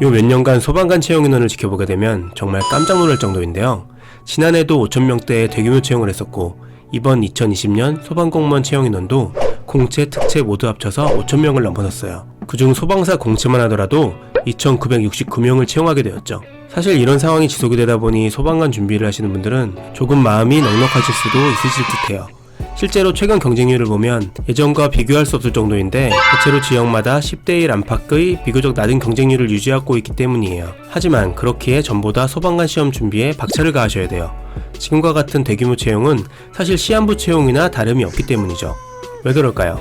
요 몇 년간 소방관 채용 인원을 지켜보게 되면 정말 깜짝 놀랄 정도인데요. 지난해도 5,000명대의 대규모 채용을 했었고 이번 2020년 소방공무원 채용 인원도 공채, 특채 모두 합쳐서 5,000명을 넘어섰어요. 그중 소방사 공채만 하더라도 2,969명을 채용하게 되었죠. 사실 이런 상황이 지속이 되다 보니 소방관 준비를 하시는 분들은 조금 마음이 넉넉하실 수도 있으실 듯해요. 실제로 최근 경쟁률을 보면 예전과 비교할 수 없을 정도인데 대체로 지역마다 10대1 안팎의 비교적 낮은 경쟁률을 유지하고 있기 때문이에요. 하지만 그렇기에 전보다 소방관 시험 준비에 박차를 가하셔야 돼요. 지금과 같은 대규모 채용은 사실 시한부 채용이나 다름이 없기 때문이죠. 왜 그럴까요?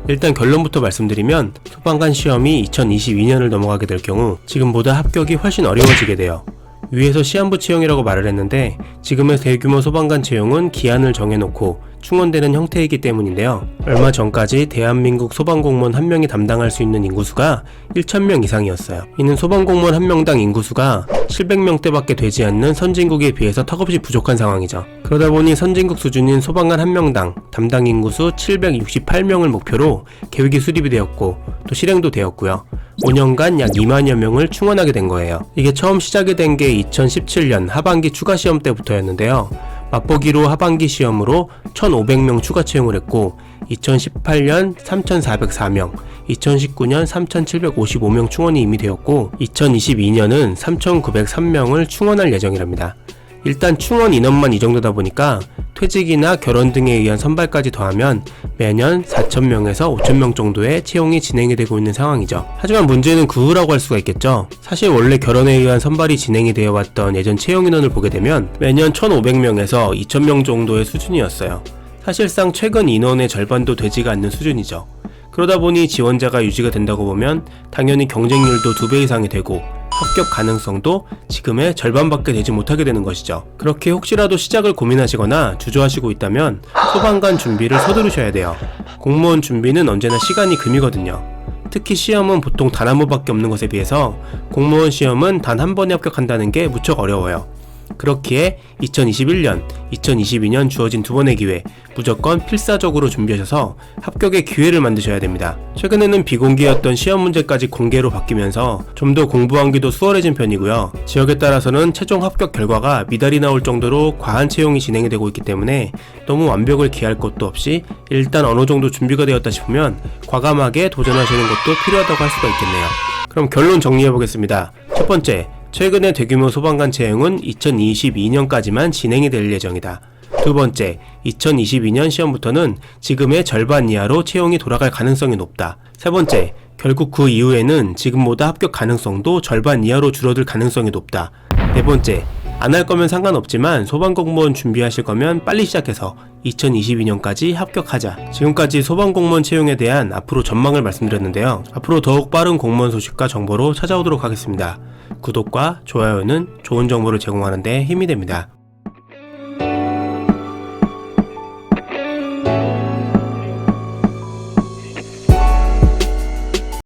일단 결론부터 말씀드리면 소방관 시험이 2022년을 넘어가게 될 경우 지금보다 합격이 훨씬 어려워지게 돼요. 위에서 시한부 채용이라고 말을 했는데 지금의 대규모 소방관 채용은 기한을 정해놓고 충원되는 형태이기 때문인데요. 얼마 전까지 대한민국 소방공무원 1명이 담당할 수 있는 인구수가 1,000명 이상이었어요. 이는 소방공무원 1명당 인구수가 700명대밖에 되지 않는 선진국에 비해서 턱없이 부족한 상황이죠. 그러다 보니 선진국 수준인 소방관 1명당 담당 인구수 768명을 목표로 계획이 수립이 되었고 또 실행도 되었고요. 5년간 약 2만여 명을 충원하게 된 거예요. 이게 처음 시작이 된 게 2017년 하반기 추가 시험 때부터였는데요. 맛보기로 하반기 시험으로 1,500명 추가 채용을 했고 2018년 3,404명, 2019년 3,755명 충원이 이미 되었고 2022년은 3,903명을 충원할 예정이랍니다. 일단 충원 인원만 이 정도다 보니까 퇴직이나 결혼 등에 의한 선발까지 더하면 매년 4,000명에서 5,000명 정도의 채용이 진행이 되고 있는 상황이죠. 하지만 문제는 그 후라고 할 수가 있겠죠. 사실 원래 결혼에 의한 선발이 진행이 되어 왔던 예전 채용 인원을 보게 되면 매년 1,500명에서 2,000명 정도의 수준이었어요. 사실상 최근 인원의 절반도 되지가 않는 수준이죠. 그러다 보니 지원자가 유지가 된다고 보면 당연히 경쟁률도 2배 이상이 되고 합격 가능성도 지금의 절반밖에 되지 못하게 되는 것이죠. 그렇게 혹시라도 시작을 고민하시거나 주저하시고 있다면 소방관 준비를 서두르셔야 돼요. 공무원 준비는 언제나 시간이 금이거든요. 특히 시험은 보통 단 한 번밖에 없는 것에 비해서 공무원 시험은 단 한 번에 합격한다는 게 무척 어려워요. 그렇기에 2021년, 2022년 주어진 2번의 기회 무조건 필사적으로 준비하셔서 합격의 기회를 만드셔야 됩니다. 최근에는 비공개였던 시험 문제까지 공개로 바뀌면서 좀 더 공부하기도 수월해진 편이고요. 지역에 따라서는 최종 합격 결과가 미달이 나올 정도로 과한 채용이 진행이 되고 있기 때문에 너무 완벽을 기할 것도 없이 일단 어느 정도 준비가 되었다 싶으면 과감하게 도전하시는 것도 필요하다고 할 수가 있겠네요. 그럼 결론 정리해보겠습니다. 첫 번째, 최근의 대규모 소방관 채용은 2022년까지만 진행이 될 예정이다. 두 번째, 2022년 시험부터는 지금의 절반 이하로 채용이 돌아갈 가능성이 높다. 세 번째, 결국 그 이후에는 지금보다 합격 가능성도 절반 이하로 줄어들 가능성이 높다. 네 번째, 안 할 거면 상관없지만 소방공무원 준비하실 거면 빨리 시작해서 2022년까지 합격하자. 지금까지 소방공무원 채용에 대한 앞으로 전망을 말씀드렸는데요. 앞으로 더욱 빠른 공무원 소식과 정보로 찾아오도록 하겠습니다. 구독과 좋아요는 좋은 정보를 제공하는 데 힘이 됩니다.